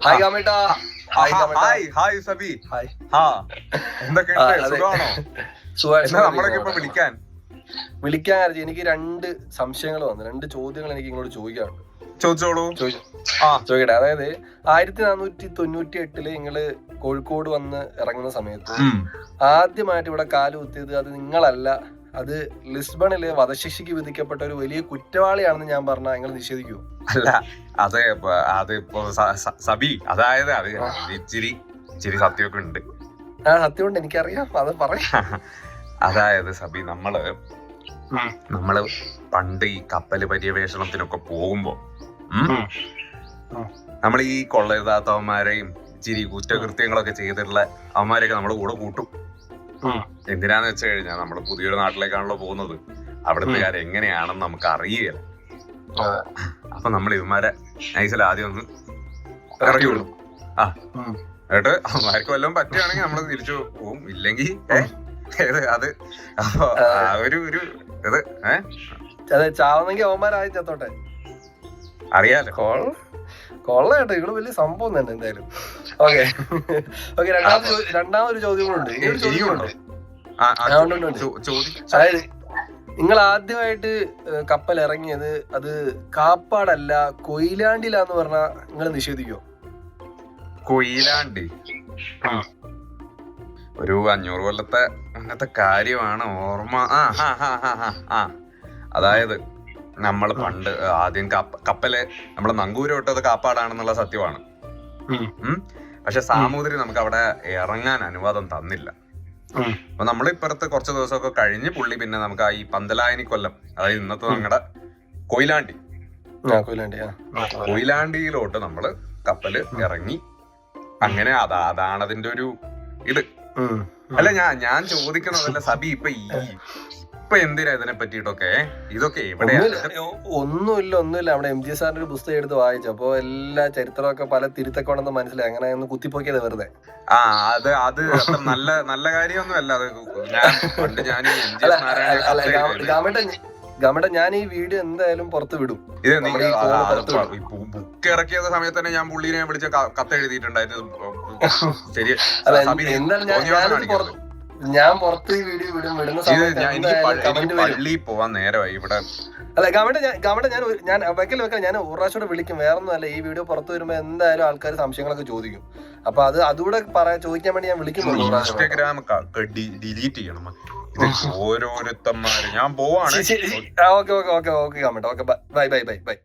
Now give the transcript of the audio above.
Hi കാമേട്ടാ. Hi സബി. Hi. എന്തൊക്കെയുണ്ട്? സുഖമാണോ? നമ്മളൊക്കെ ഇപ്പൊ വിളിക്കാൻ എനിക്ക് 2 സംശയങ്ങൾ വന്നു. 2 ചോദ്യങ്ങൾ എനിക്ക് ഇങ്ങോട്ട് ചോദിക്കാറുണ്ട്. ചോദിച്ചോളൂ. ചോദിക്കട്ടെ. അതായത് 1498 നിങ്ങള് കോഴിക്കോട് വന്ന് ഇറങ്ങുന്ന സമയത്ത് ആദ്യമായിട്ട് ഇവിടെ കാല് കുത്തിയത് അത് നിങ്ങളല്ല, അത് ലിസ്ബണില് വധശിക്ഷയ്ക്ക് വിധിക്കപ്പെട്ട ഒരു വലിയ കുറ്റവാളിയാണെന്ന് ഞാൻ പറഞ്ഞാൽ നിങ്ങൾ നിഷേധിക്കുമോ? അല്ല, അതിപ്പോ സബി, അതായത് അത് ഇച്ചിരി സത്യമൊക്കെ ഉണ്ട്. സത്യമുണ്ട്, എനിക്കറിയാം. അത് പറയാം. അതായത് സബി, നമ്മള് പണ്ട് ഈ കപ്പല് പര്യവേഷണത്തിനൊക്കെ പോകുമ്പോ നമ്മൾ ഈ കൊള്ളരുതാത്തവന്മാരെയും ഇച്ചിരി കുറ്റകൃത്യങ്ങളൊക്കെ ചെയ്തിട്ടുള്ള അവന്മാരെയൊക്കെ നമ്മള് കൂടെ കൂട്ടും. എന്തിനാന്ന് വെച്ച് കഴിഞ്ഞാൽ നമ്മള് പുതിയൊരു നാട്ടിലേക്കാണല്ലോ പോകുന്നത്. അവിടുത്തെ എങ്ങനെയാണെന്ന് നമുക്ക് അറിയുകയില്ല. അപ്പൊ നമ്മൾ ഇവന്മാരെ നൈസിൽ ആദ്യം ഒന്ന് ഇറക്കി വിടും. എന്നിട്ട് അവന്മാർക്ക് വല്ലതും പറ്റുകയാണെങ്കിൽ നമ്മള് തിരിച്ചു പോകും. ഇല്ലെങ്കിൽ അത് ഒരു ഇത് ചാവുന്നെങ്കിൽ അവന്മാരായി ചത്തോട്ടെ. അറിയാലോ, കൊള്ളേട്ടോ. ഇവിടെ വലിയ സംഭവം തന്നെ. എന്തായാലും ഓക്കെ. രണ്ടാമതൊരു ചോദ്യം കൂടെ ഉണ്ട്. അതായത് നിങ്ങൾ ആദ്യമായിട്ട് കപ്പൽ ഇറങ്ങിയത് അത് കാപ്പാടല്ല കൊയിലാണ്ടിലാന്ന് പറഞ്ഞാ നിങ്ങൾ നിഷേധിക്കോ? കൊയിലാണ്ടി ഒരു 500 കൊല്ലത്തെ അങ്ങനത്തെ കാര്യമാണ് ഓർമ്മ. അതായത് നമ്മള് പണ്ട് ആദ്യം കപ്പല് നമ്മള് നങ്കൂര് വിട്ടത് കാപ്പാടാണെന്നുള്ള സത്യമാണ്. പക്ഷെ സാമൂതിരി നമുക്ക് അവിടെ ഇറങ്ങാൻ അനുവാദം തന്നില്ല. അപ്പൊ നമ്മളിപ്പുറത്ത് കുറച്ച് ദിവസമൊക്കെ കഴിഞ്ഞ് പുള്ളി പിന്നെ നമുക്ക് ഈ പന്തലായനി കൊല്ലം, അതായത് ഇന്നത്തെ നമ്മുടെ കൊയിലാണ്ടിയിലോട്ട് നമ്മള് കപ്പല് ഇറങ്ങി. അങ്ങനെ അതാണ് അതിന്റെ ഒരു ഇത്. അല്ല, ഞാൻ ചോദിക്കുന്നതല്ല സബി, ഇപ്പൊ എന്തിനാ ഇതിനെ പറ്റിയിട്ടൊക്കെ ഇതൊക്കെ ഒന്നുമില്ല. അവിടെ MG സാറിന്റെ ഒരു പുസ്തകം എടുത്ത് വായിച്ചു. അപ്പൊ എല്ലാ ചരിത്രമൊക്കെ പല തിരുത്തൊക്കെ ഉണ്ടെന്ന് മനസ്സിലായി. അങ്ങനെ ഒന്ന് കുത്തിപ്പോക്കിയത് വെറുതെ. അത് നല്ല കാര്യമൊന്നും അല്ല. ഗാമേട്ട, ഞാൻ ഈ വീഡിയോ എന്തായാലും പുറത്ത് വിടും. ഇത് ബുക്ക് ഇറക്കിയ സമയത്ത് തന്നെ ഞാൻ പുള്ളിനെ വിളിച്ച കത്തെഴുതിയിട്ടുണ്ടായിരുന്നു. ശരി, ഞാൻ പുറത്ത് ഈ വീഡിയോ വിടുന്ന സമയത്ത് പള്ളി പോവാൻ നേരമായി ഇവിടെ. അല്ല ഗാമേട്ട, ഞാൻ വെക്കൽ ഞാൻ ഒരു പ്രാവശ്യം വിളിക്കും. വേറൊന്നും അല്ല, ഈ വീഡിയോ പുറത്ത് വരുമ്പോ എന്തായാലും ആൾക്കാർ സംശയങ്ങളൊക്കെ ചോദിക്കും. അപ്പൊ അതുകൂടെ ചോദിക്കാൻ വേണ്ടി ഞാൻ വിളിക്കുന്നു. ഇൻസ്റ്റാഗ്രാം ഡിലീറ്റ് ചെയ്യണം ഓരോരുത്തന്മാര്. ഞാൻ പോവാണ്. ഓക്കെ ഗാമേട്ട. Okay, by.